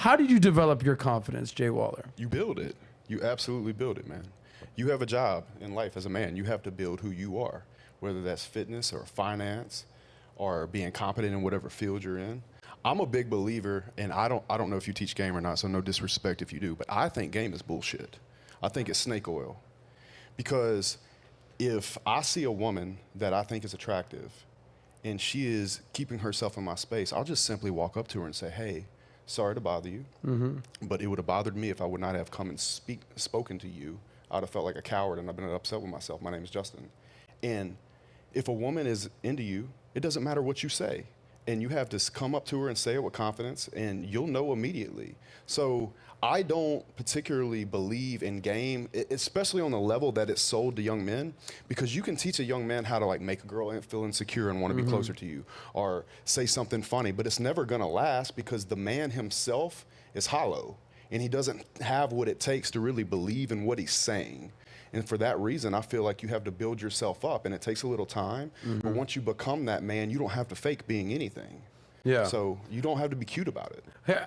How did you develop your confidence, Jay Waller? You build it. You absolutely build it, man. You have a job in life as a man. You have to build who you are, whether that's fitness or finance or being competent in whatever field you're in. I'm a big believer, and I don't know if you teach game or not, so no disrespect if you do, but I think game is bullshit. I think it's snake oil. Because if I see a woman that I think is attractive and she is keeping herself in my space, I'll just simply walk up to her and say, hey, sorry to bother you, but it would have bothered me if I would not have come and spoken to you. I would have felt like a coward and I've been upset with myself. My name is Justin. And if a woman is into you, it doesn't matter what you say. And you have to come up to her and say it with confidence, and you'll know immediately. So I don't particularly believe in game, especially on the level that it's sold to young men, because you can teach a young man how to like make a girl feel insecure and want to be closer to you, or say something funny, but it's never gonna last because the man himself is hollow, and he doesn't have what it takes to really believe in what he's saying. And for that reason, I feel like you have to build yourself up, and it takes a little time. But once you become that man, you don't have to fake being anything. Yeah. So you don't have to be cute about it. Hey,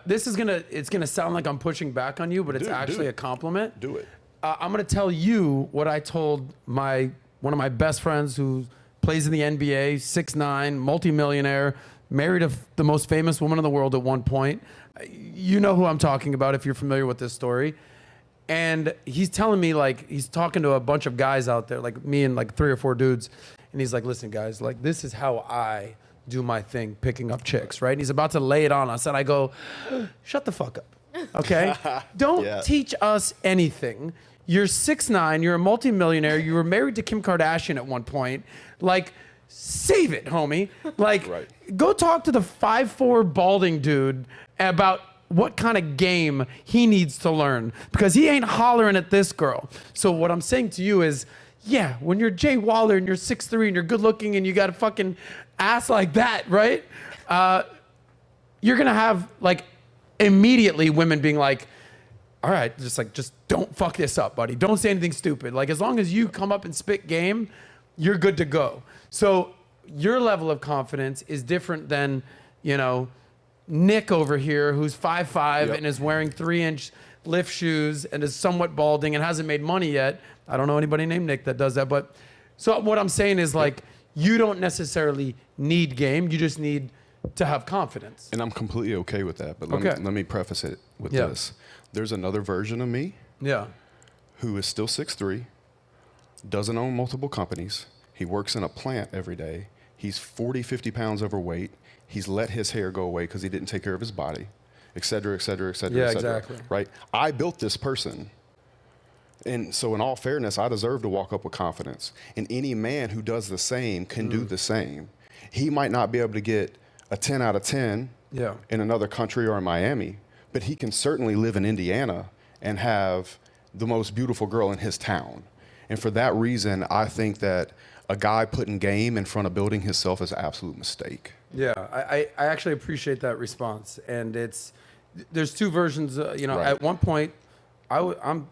it's gonna sound like I'm pushing back on you, but it's actually a compliment. Do it. I'm gonna tell you what I told one of my best friends who plays in the NBA, 6'9", multimillionaire, married the most famous woman in the world at one point. You know who I'm talking about if you're familiar with this story. And he's telling me, like, he's talking to a bunch of guys out there, like me and like 3 or 4 dudes. And he's like, listen, guys, like, this is how I do my thing, picking up chicks, right? And he's about to lay it on us. And I go, shut the fuck up, okay? Don't teach us anything. You're 6'9", you're a multimillionaire, you were married to Kim Kardashian at one point. Like, save it, homie. Like, go talk to the 5'4" balding dude about what kind of game he needs to learn, because he ain't hollering at this girl. So what I'm saying to you is, yeah, when you're Jay Waller and you're 6'3" and you're good looking and you got a fucking ass like that, right? You're gonna have like immediately women being like, all right, just don't fuck this up, buddy. Don't say anything stupid. Like, as long as you come up and spit game, you're good to go. So your level of confidence is different than, you know, Nick over here, who's 5'5" and is wearing 3-inch lift shoes and is somewhat balding and hasn't made money yet. I don't know anybody named Nick that does that. But so what I'm saying is, like, you don't necessarily need game. You just need to have confidence. And I'm completely okay with that. But let me preface it with this. There's another version of me who is still 6'3", doesn't own multiple companies. He works in a plant every day. He's 40, 50 pounds overweight. He's let his hair go away because he didn't take care of his body, et cetera, et cetera, et cetera, et cetera. Exactly. Right? I built this person. And so in all fairness, I deserve to walk up with confidence. And any man who does the same can do the same. He might not be able to get a 10 out of 10 in another country or in Miami, but he can certainly live in Indiana and have the most beautiful girl in his town. And for that reason, I think that a guy putting game in front of building himself is an absolute mistake. Yeah, I actually appreciate that response. And there's 2 versions. You know, at one point, I'm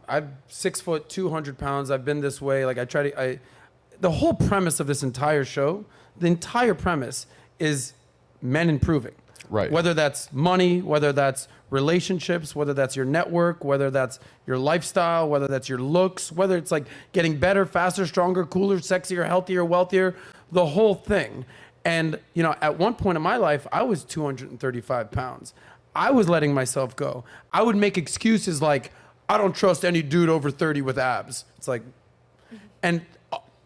6 foot, 200 pounds. I've been this way. Like, the whole premise of this entire show, the entire premise is men improving. Right. Whether that's money, whether that's relationships, whether that's your network, whether that's your lifestyle, whether that's your looks, whether it's like getting better, faster, stronger, cooler, sexier, healthier, wealthier, the whole thing. And, you know, at one point in my life, I was 235 pounds. I was letting myself go. I would make excuses like, I don't trust any dude over 30 with abs. It's like, and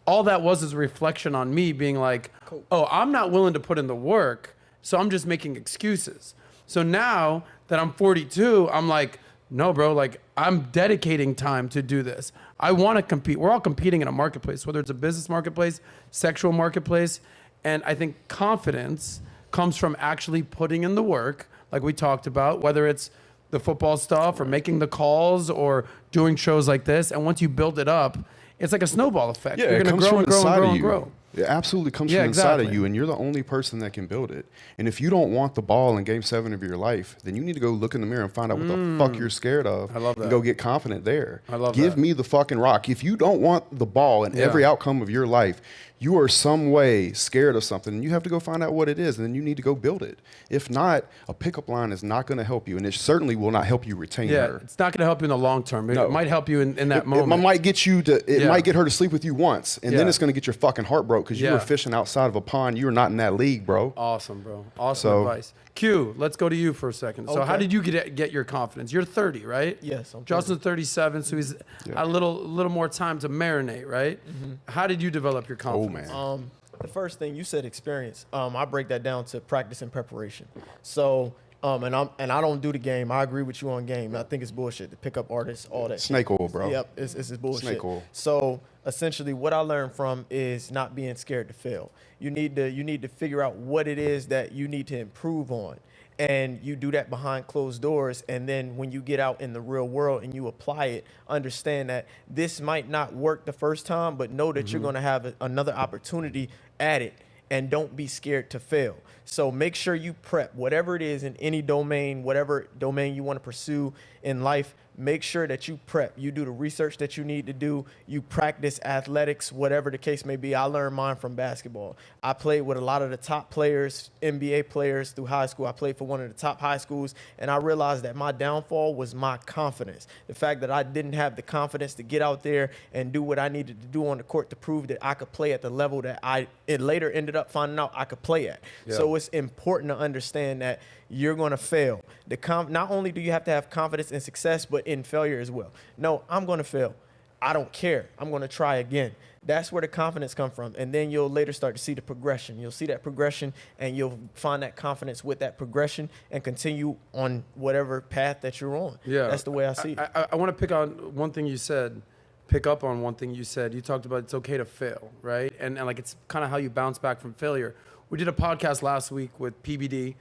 all that was is a reflection on me being like, oh, I'm not willing to put in the work, so I'm just making excuses. So now that I'm 42, I'm like, no, bro, like, I'm dedicating time to do this. I want to compete. We're all competing in a marketplace, whether it's a business marketplace, sexual marketplace. And I think confidence comes from actually putting in the work, like we talked about, whether it's the football stuff or making the calls or doing shows like this. And once you build it up, it's like a snowball effect. Yeah, you're going to grow and grow and grow and grow. It absolutely comes from inside of you, and you're the only person that can build it. And if you don't want the ball in Game 7 of your life, then you need to go look in the mirror and find out what the fuck you're scared of. I love that. And go get confident there. I love Give that. me the fucking rock. If you don't want the ball in every outcome of your life, you are some way scared of something, and you have to go find out what it is, and then you need to go build it. If not, a pickup line is not going to help you, and it certainly will not help you retain her. It's not going to help you in the long term. It might help you in that moment. It might get you to. It might get her to sleep with you once, and then it's going to get your fucking heart broke because you were fishing outside of a pond. You were not in that league, bro. Awesome, bro. Awesome advice. Q, let's go to you for a second. So how did you get your confidence? You're 30, right? Yes, I'm 30. Justin's 37, so he's a little more time to marinate, right? How did you develop your confidence? Oh, man. The first thing you said, experience. I break that down to practice and preparation. So, and I don't do the game. I agree with you on game. I think it's bullshit to pick up artists, all that. Snake oil, bro. Yep, it's bullshit. Snake oil. So essentially, what I learned from is not being scared to fail. You need to figure out what it is that you need to improve on. And you do that behind closed doors. And then when you get out in the real world and you apply it, understand that this might not work the first time, but know that you're going to have another opportunity at it. And don't be scared to fail. So make sure you prep whatever it is in any domain, whatever domain you want to pursue in life. Make sure that you prep. You do the research that you need to do. You practice athletics, whatever the case may be. I learned mine from basketball. I played with a lot of the top players, NBA players through high school. I played for one of the top high schools, and I realized that my downfall was my confidence. The fact that I didn't have the confidence to get out there and do what I needed to do on the court to prove that I could play at the level that it later ended up finding out I could play at. Yeah. So it's important to understand that you're going to fail. Not only do you have to have confidence in success, but in failure as well. No, I'm going to fail. I don't care. I'm going to try again. That's where the confidence comes from. And then you'll later start to see the progression. You'll see that progression, and you'll find that confidence with that progression and continue on whatever path that you're on. Yeah. That's the way I see it. I want to pick on one thing you said. Pick up on one thing you said. You talked about it's okay to fail, right? And like it's kind of how you bounce back from failure. We did a podcast last week with PBD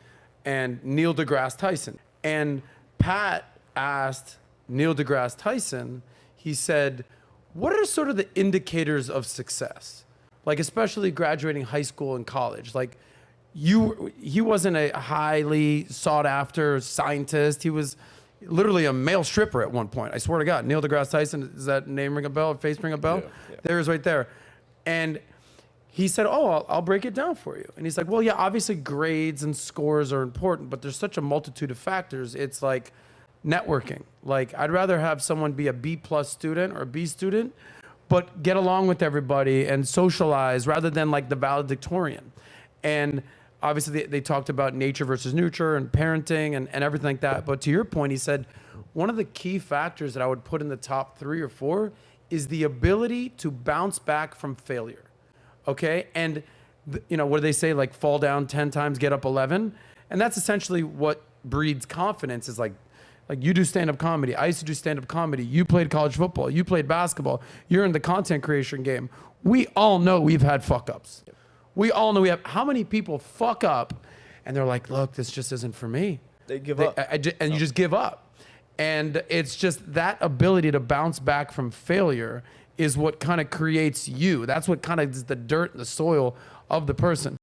and Neil deGrasse Tyson. And Pat asked Neil deGrasse Tyson, he said, what are sort of the indicators of success? Like especially graduating high school and college. Like he wasn't a highly sought after scientist. He was literally a male stripper at one point. I swear to God. Neil deGrasse Tyson, does that name ring a bell? Face ring a bell? Yeah. There is right there. And he said, I'll break it down for you. And he's like, well, yeah, obviously grades and scores are important, but there's such a multitude of factors. It's like networking. Like I'd rather have someone be a B+ student or a B student, but get along with everybody and socialize rather than like the valedictorian. And obviously they talked about nature versus nurture and parenting and everything like that. But to your point, he said, one of the key factors that I would put in the top 3 or 4 is the ability to bounce back from failure. Okay. And what do they say? Like fall down 10 times, get up 11. And that's essentially what breeds confidence is like you do stand-up comedy. I used to do stand-up comedy. You played college football. You played basketball. You're in the content creation game. We all know we've had fuck ups. We all know how many people fuck up and they're like, look, this just isn't for me. They give up. You just give up. And it's just that ability to bounce back from failure is what kind of creates you. That's what kind of is the dirt and the soil of the person.